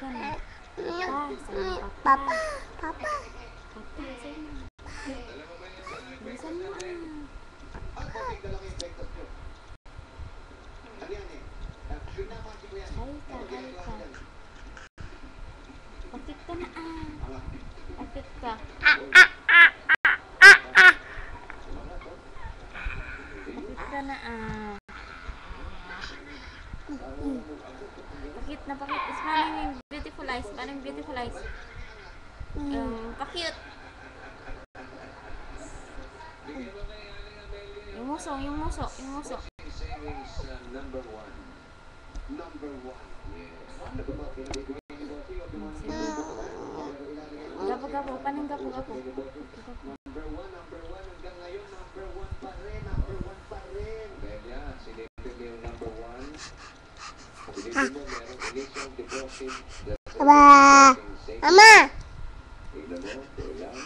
ka na. Pa, sa'yo pa. Papa. Papa. Papa, sa'yo na. Bilisan mo na. Hay ka. Pakit ka na Pakit ka. Pakit ka na Pakit na pakit. Smiling yung beautiful eyes. Smiling beautiful eyes. Pakit. Yung muso. Gapo. Panang gapo. Number one hanggang ngayon, number one pa rin. Kaya silipin mo yung number one. Silipin mo, merong initial deposit. Mama. Mama. Tignan mo, yan.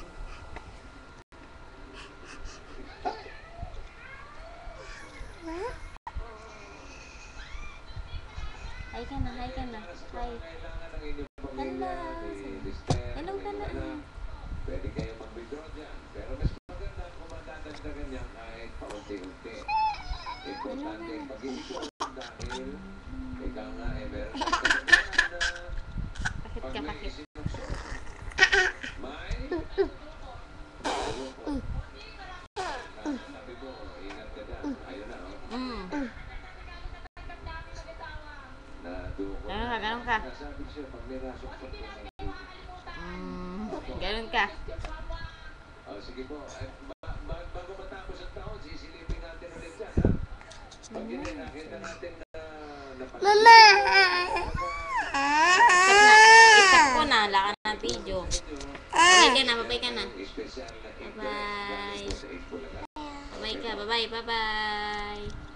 Hi ka na. Hi. Hello ka na. Pwede kayo mag-withdraw dyan. Pero mas maganda kung matadagdagan yan kahit paunti-unti. Importante pag-issue dahil ikaw nga meron sa Pakit ka. sabi ko, ingat ka dyan. Ayun na, Ganun ka. Nasabi siya, pag may nasok-sok Ganun ka. Sige po. Bago matapos ang taon, sisilipin natin ulit dyan, ha? Pag nakita natin na Mama. Itak ko na. Wala ka na video. Babay ka na. Bye. Bye ka. Bye.